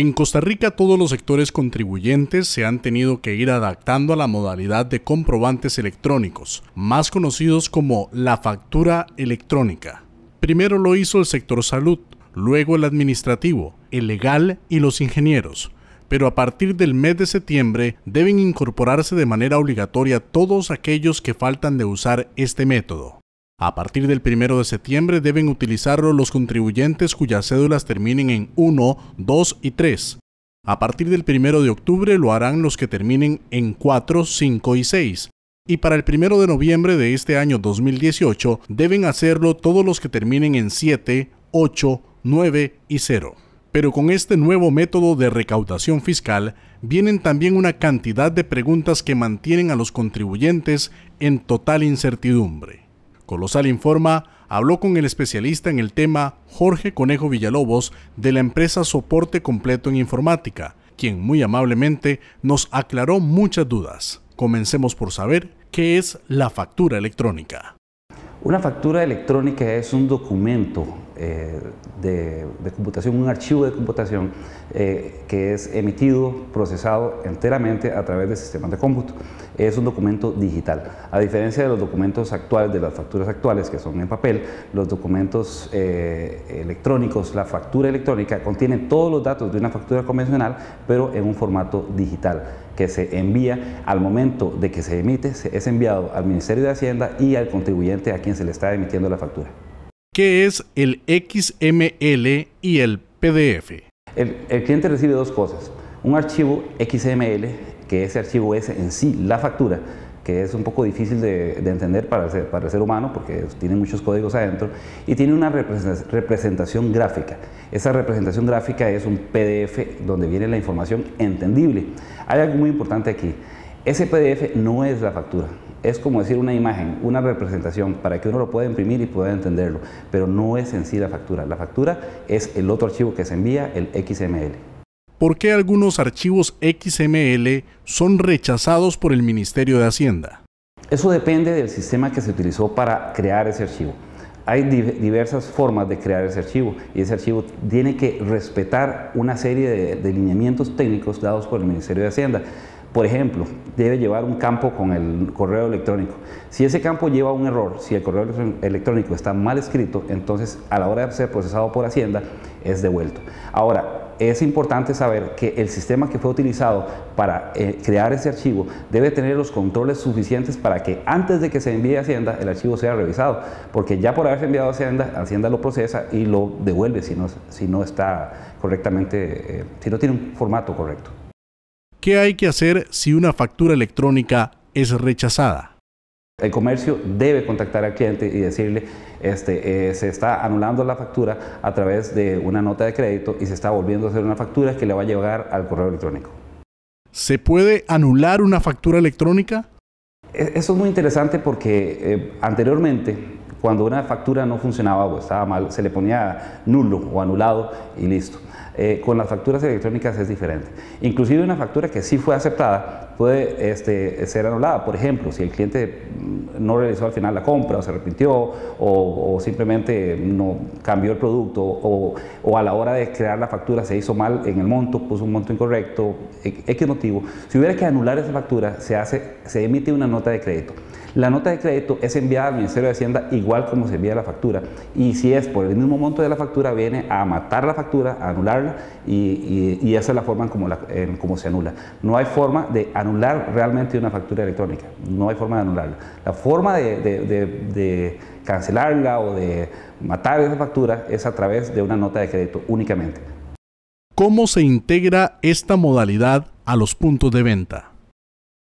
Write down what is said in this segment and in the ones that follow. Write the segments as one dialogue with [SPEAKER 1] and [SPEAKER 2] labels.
[SPEAKER 1] En Costa Rica todos los sectores contribuyentes se han tenido que ir adaptando a la modalidad de comprobantes electrónicos, más conocidos como la factura electrónica. Primero lo hizo el sector salud, luego el administrativo, el legal y los ingenieros. Pero a partir del mes de septiembre deben incorporarse de manera obligatoria todos aquellos que faltan de usar este método. A partir del 1 de septiembre deben utilizarlo los contribuyentes cuyas cédulas terminen en 1, 2 y 3. A partir del 1 de octubre lo harán los que terminen en 4, 5 y 6. Y para el 1 de noviembre de este año 2018 deben hacerlo todos los que terminen en 7, 8, 9 y 0. Pero con este nuevo método de recaudación fiscal vienen también una cantidad de preguntas que mantienen a los contribuyentes en total incertidumbre. Colosal Informa habló con el especialista en el tema Jorge Conejo Villalobos de la empresa Soporte Completo en Informática, quien muy amablemente nos aclaró muchas dudas. Comencemos por saber qué es la factura electrónica.
[SPEAKER 2] Una factura electrónica es un documento de computación, un archivo de computación que es emitido, procesado enteramente a través de sistemas de cómputo. Es un documento digital. A diferencia de los documentos actuales, de las facturas actuales que son en papel, los documentos electrónicos, la factura electrónica contiene todos los datos de una factura convencional, pero en un formato digital, que se envía al momento de que se emite, es enviado al Ministerio de Hacienda y al contribuyente a quien se le está emitiendo la factura.
[SPEAKER 1] ¿Qué es el XML y el PDF?
[SPEAKER 2] El cliente recibe dos cosas: un archivo XML, que ese archivo es en sí la factura, que es un poco difícil de entender para el ser humano porque tiene muchos códigos adentro, y tiene una representación gráfica. Esa representación gráfica es un PDF donde viene la información entendible. Hay algo muy importante aquí: ese PDF no es la factura. Es como decir una imagen, una representación para que uno lo pueda imprimir y pueda entenderlo, pero no es en sí la factura. La factura es el otro archivo que se envía, el XML.
[SPEAKER 1] ¿Por qué algunos archivos XML son rechazados por el Ministerio de Hacienda?
[SPEAKER 2] Eso depende del sistema que se utilizó para crear ese archivo. Hay diversas formas de crear ese archivo y ese archivo tiene que respetar una serie de lineamientos técnicos dados por el Ministerio de Hacienda. Por ejemplo, debe llevar un campo con el correo electrónico. Si ese campo lleva un error, si el correo electrónico está mal escrito, entonces a la hora de ser procesado por Hacienda es devuelto. Ahora, es importante saber que el sistema que fue utilizado para crear ese archivo debe tener los controles suficientes para que antes de que se envíe a Hacienda el archivo sea revisado, porque ya por haberse enviado a Hacienda, Hacienda lo procesa y lo devuelve si no está correctamente, si no tiene un formato correcto.
[SPEAKER 1] ¿Qué hay que hacer si una factura electrónica es rechazada?
[SPEAKER 2] El comercio debe contactar al cliente y decirle se está anulando la factura a través de una nota de crédito y se está volviendo a hacer una factura que le va a llegar al correo electrónico.
[SPEAKER 1] ¿Se puede anular una factura electrónica?
[SPEAKER 2] Eso es muy interesante porque anteriormente, cuando una factura no funcionaba o estaba mal, se le ponía nulo o anulado y listo. Con las facturas electrónicas es diferente. Inclusive una factura que sí fue aceptada puede ser anulada. Por ejemplo, si el cliente no realizó al final la compra o se arrepintió o simplemente no cambió el producto o a la hora de crear la factura se hizo mal en el monto, puso un monto incorrecto, X motivo. Si hubiera que anular esa factura, se emite una nota de crédito. La nota de crédito es enviada al Ministerio de Hacienda igual como se envía la factura, y si es por el mismo monto de la factura, viene a matar la factura, a anularla, y esa es la forma en cómo se anula. No hay forma de anular realmente una factura electrónica, no hay forma de anularla. La forma de cancelarla o de matar esa factura es a través de una nota de crédito únicamente.
[SPEAKER 1] ¿Cómo se integra esta modalidad a los puntos de venta?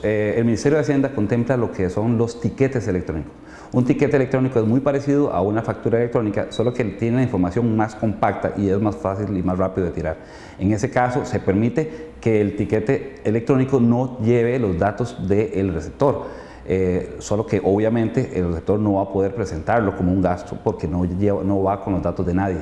[SPEAKER 2] El Ministerio de Hacienda contempla lo que son los tiquetes electrónicos. Un tiquete electrónico es muy parecido a una factura electrónica, solo que tiene la información más compacta y es más fácil y más rápido de tirar. En ese caso, se permite que el tiquete electrónico no lleve los datos del receptor. Solo que obviamente el receptor no va a poder presentarlo como un gasto porque no va con los datos de nadie.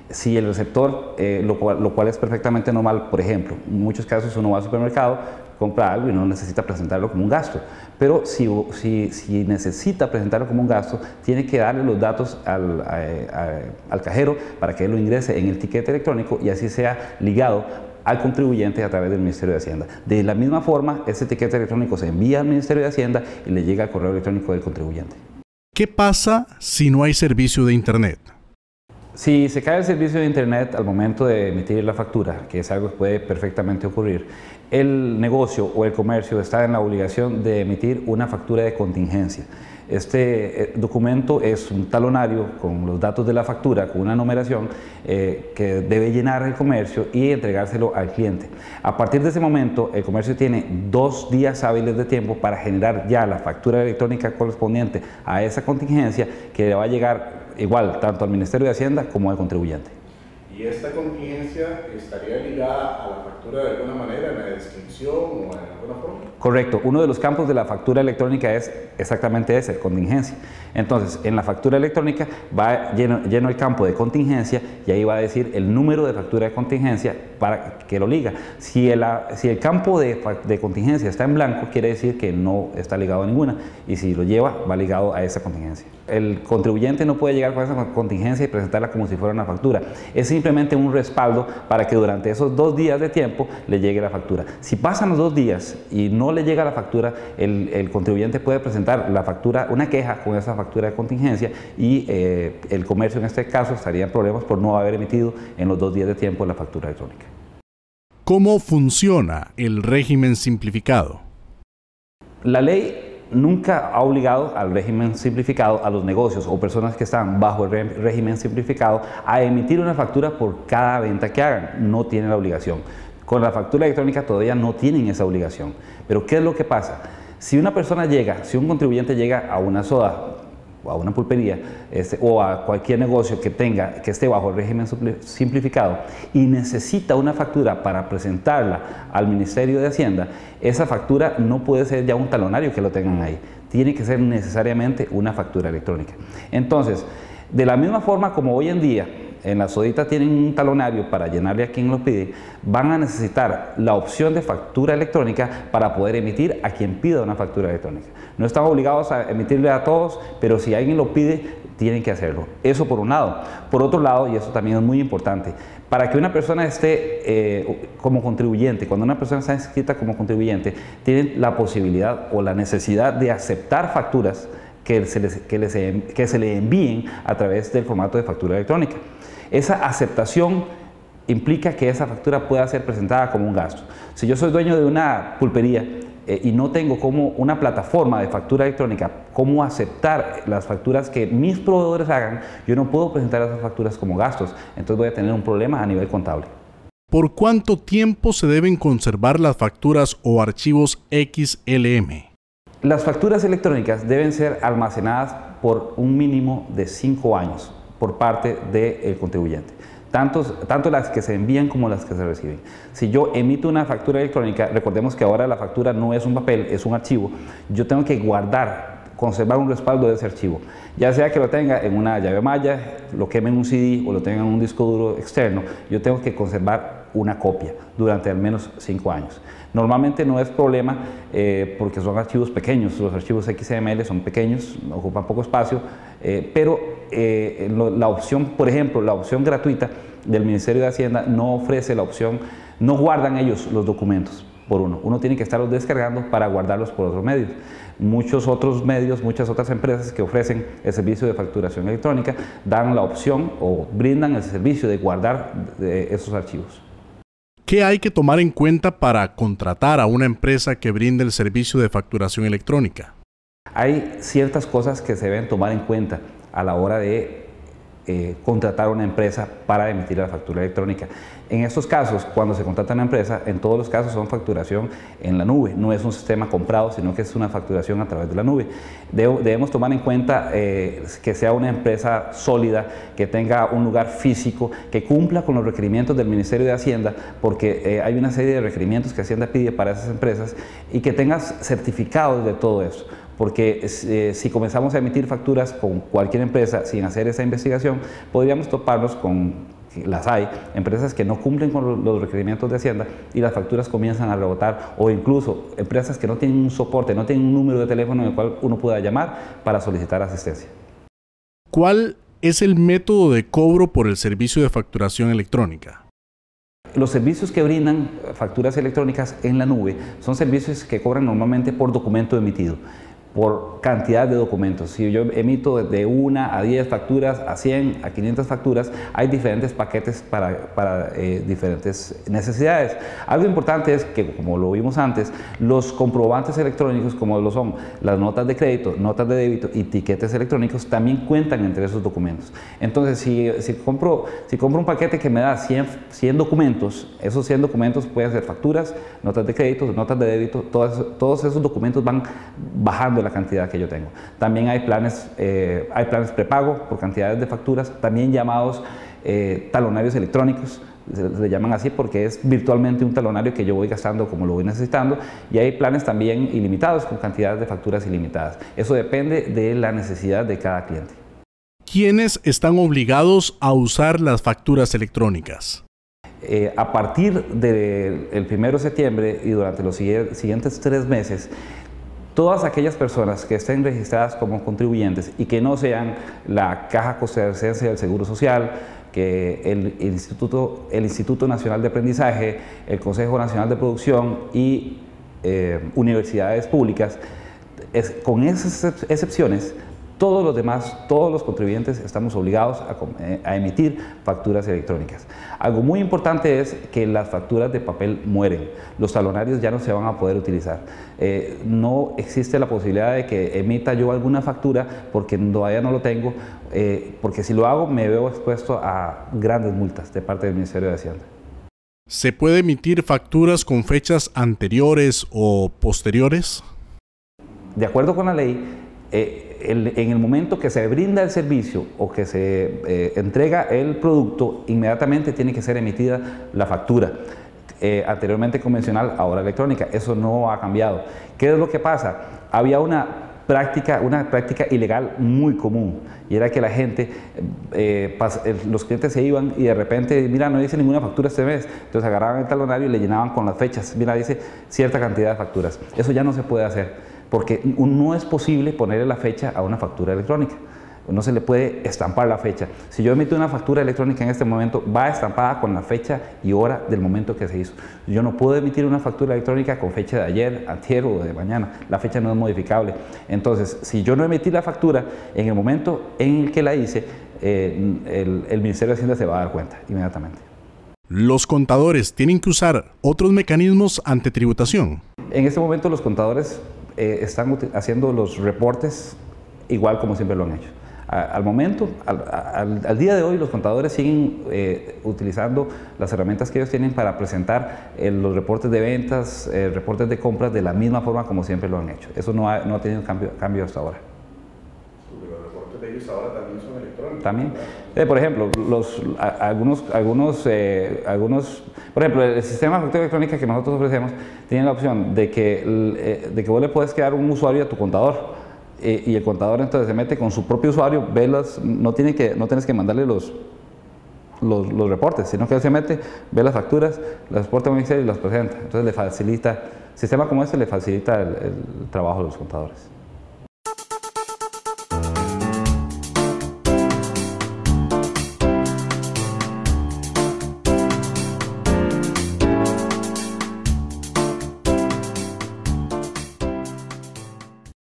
[SPEAKER 2] Si el receptor, lo cual es perfectamente normal, por ejemplo, en muchos casos uno va al supermercado, compra algo y no necesita presentarlo como un gasto, pero si necesita presentarlo como un gasto, tiene que darle los datos al cajero para que él lo ingrese en el tiquete electrónico y así sea ligado al contribuyente a través del Ministerio de Hacienda. De la misma forma, ese etiquete electrónico se envía al Ministerio de Hacienda y le llega al correo electrónico del contribuyente.
[SPEAKER 1] ¿Qué pasa si no hay servicio de Internet?
[SPEAKER 2] Si se cae el servicio de Internet al momento de emitir la factura, que es algo que puede perfectamente ocurrir, el negocio o el comercio está en la obligación de emitir una factura de contingencia. Este documento es un talonario con los datos de la factura, con una numeración que debe llenar el comercio y entregárselo al cliente. A partir de ese momento, el comercio tiene 2 días hábiles de tiempo para generar ya la factura electrónica correspondiente a esa contingencia, que le va a llegar igual tanto al Ministerio de Hacienda como al contribuyente.
[SPEAKER 1] ¿Y esta contingencia estaría ligada a la factura de alguna manera, en la descripción o en alguna forma?
[SPEAKER 2] Correcto. Uno de los campos de la factura electrónica es exactamente ese, contingencia. Entonces, en la factura electrónica va lleno el campo de contingencia y ahí va a decir el número de factura de contingencia para que lo liga. Si el campo de contingencia está en blanco, quiere decir que no está ligado a ninguna, y si lo lleva, va ligado a esa contingencia. El contribuyente no puede llegar con esa contingencia y presentarla como si fuera una factura. Es simplemente un respaldo para que durante esos 2 días de tiempo le llegue la factura. Si pasan los 2 días y no le llega la factura, el contribuyente puede presentar la factura, una queja con esa factura de contingencia, y el comercio en este caso estaría en problemas por no haber emitido en los 2 días de tiempo la factura electrónica.
[SPEAKER 1] ¿Cómo funciona el régimen simplificado?
[SPEAKER 2] La ley nunca ha obligado al régimen simplificado a los negocios o personas que están bajo el régimen simplificado a emitir una factura por cada venta que hagan. No tienen la obligación. Con la factura electrónica todavía no tienen esa obligación. Pero ¿qué es lo que pasa? Si una persona llega, si un contribuyente llega a una soda, o a una pulpería o a cualquier negocio que esté bajo el régimen simplificado y necesita una factura para presentarla al Ministerio de Hacienda, esa factura no puede ser ya un talonario que lo tengan ahí, tiene que ser necesariamente una factura electrónica. Entonces, de la misma forma como hoy en día en la sodita tienen un talonario para llenarle a quien lo pide, van a necesitar la opción de factura electrónica para poder emitir a quien pida una factura electrónica. No están obligados a emitirle a todos, pero si alguien lo pide, tienen que hacerlo. Eso por un lado. Por otro lado, y eso también es muy importante, para que una persona esté como contribuyente, cuando una persona está inscrita como contribuyente, tienen la posibilidad o la necesidad de aceptar facturas que se le envíen a través del formato de factura electrónica. Esa aceptación implica que esa factura pueda ser presentada como un gasto. Si yo soy dueño de una pulpería y no tengo como una plataforma de factura electrónica, cómo aceptar las facturas que mis proveedores hagan, yo no puedo presentar esas facturas como gastos, entonces voy a tener un problema a nivel contable.
[SPEAKER 1] ¿Por cuánto tiempo se deben conservar las facturas o archivos XLM?
[SPEAKER 2] Las facturas electrónicas deben ser almacenadas por un mínimo de 5 años por parte del contribuyente, tanto las que se envían como las que se reciben. Si yo emito una factura electrónica, recordemos que ahora la factura no es un papel, es un archivo, yo tengo que conservar un respaldo de ese archivo, ya sea que lo tenga en una llave malla, lo queme en un CD o lo tenga en un disco duro externo, yo tengo que conservar una copia durante al menos 5 años. Normalmente no es problema porque son archivos pequeños, los archivos XML son pequeños, ocupan poco espacio, pero la opción, por ejemplo, la opción gratuita del Ministerio de Hacienda no ofrece la opción, no guardan ellos los documentos por uno tiene que estarlos descargando para guardarlos por otros medios. Muchos otros medios, muchas otras empresas que ofrecen el servicio de facturación electrónica dan la opción o brindan el servicio de guardar esos archivos.
[SPEAKER 1] ¿Qué hay que tomar en cuenta para contratar a una empresa que brinde el servicio de facturación electrónica?
[SPEAKER 2] Hay ciertas cosas que se deben tomar en cuenta a la hora de contratar a una empresa para emitir la factura electrónica. En estos casos, cuando se contrata una empresa, en todos los casos son facturación en la nube, no es un sistema comprado, sino que es una facturación a través de la nube. Debemos tomar en cuenta que sea una empresa sólida, que tenga un lugar físico, que cumpla con los requerimientos del Ministerio de Hacienda, porque hay una serie de requerimientos que Hacienda pide para esas empresas, y que tengas certificados de todo eso. Porque si comenzamos a emitir facturas con cualquier empresa sin hacer esa investigación, podríamos toparnos con, las hay, empresas que no cumplen con los requerimientos de Hacienda y las facturas comienzan a rebotar, o incluso empresas que no tienen un soporte, no tienen un número de teléfono en el cual uno pueda llamar para solicitar asistencia.
[SPEAKER 1] ¿Cuál es el método de cobro por el servicio de facturación electrónica?
[SPEAKER 2] Los servicios que brindan facturas electrónicas en la nube son servicios que cobran normalmente por documento emitido, por cantidad de documentos. Si yo emito de 1 a 10 facturas, a 100, a 500 facturas, hay diferentes paquetes para diferentes necesidades. Algo importante es que, como lo vimos antes, los comprobantes electrónicos, como lo son las notas de crédito, notas de débito y tiquetes electrónicos, también cuentan entre esos documentos. Entonces, si compro un paquete que me da 100 documentos, esos 100 documentos pueden ser facturas, notas de crédito, notas de débito, todos esos documentos van bajando la cantidad que yo tengo. También hay planes prepago por cantidades de facturas, también llamados talonarios electrónicos, se llaman así porque es virtualmente un talonario que yo voy gastando como lo voy necesitando, y hay planes también ilimitados con cantidades de facturas ilimitadas. Eso depende de la necesidad de cada cliente.
[SPEAKER 1] ¿Quiénes están obligados a usar las facturas electrónicas?
[SPEAKER 2] A partir del 1 de septiembre y durante los siguientes 3 meses, todas aquellas personas que estén registradas como contribuyentes y que no sean la Caja Costarricense del Seguro Social, que el Instituto Nacional de Aprendizaje, el Consejo Nacional de Producción y universidades públicas, con esas excepciones, todos los demás, todos los contribuyentes estamos obligados a emitir facturas electrónicas. Algo muy importante es que las facturas de papel mueren, los talonarios ya no se van a poder utilizar. No existe la posibilidad de que emita yo alguna factura porque todavía no lo tengo, porque si lo hago me veo expuesto a grandes multas de parte del Ministerio de Hacienda.
[SPEAKER 1] ¿Se puede emitir facturas con fechas anteriores o posteriores?
[SPEAKER 2] De acuerdo con la ley, en el momento que se brinda el servicio o que se entrega el producto, inmediatamente tiene que ser emitida la factura. Anteriormente convencional, ahora electrónica. Eso no ha cambiado. ¿Qué es lo que pasa? Había una práctica ilegal muy común, y era que la gente, los clientes se iban y de repente, mira, no dice ninguna factura este mes, entonces agarraban el talonario y le llenaban con las fechas, mira, dice cierta cantidad de facturas. Eso ya no se puede hacer, porque no es posible ponerle la fecha a una factura electrónica. No se le puede estampar la fecha. Si yo emito una factura electrónica en este momento, va estampada con la fecha y hora del momento que se hizo. Yo no puedo emitir una factura electrónica con fecha de ayer, antier o de mañana. La fecha no es modificable. Entonces, si yo no emití la factura en el momento en el que la hice, el Ministerio de Hacienda se va a dar cuenta inmediatamente.
[SPEAKER 1] ¿Los contadores tienen que usar otros mecanismos ante tributación?
[SPEAKER 2] En este momento los contadores están haciendo los reportes igual como siempre lo han hecho. Al momento, al día de hoy, los contadores siguen utilizando las herramientas que ellos tienen para presentar los reportes de ventas, reportes de compras de la misma forma como siempre lo han hecho. Eso no ha tenido cambio hasta ahora.
[SPEAKER 3] Los reportes de ellos ahora también son electrónicos.
[SPEAKER 2] También. Por ejemplo, por ejemplo, el sistema de factura electrónica que nosotros ofrecemos tiene la opción de que vos le puedes crear un usuario a tu contador. Y el contador entonces se mete con su propio usuario, no tienes que mandarle los reportes, sino que él se mete, ve las facturas, las exporta en Excel y las presenta. Entonces le facilita, sistema como este le facilita el trabajo de los contadores.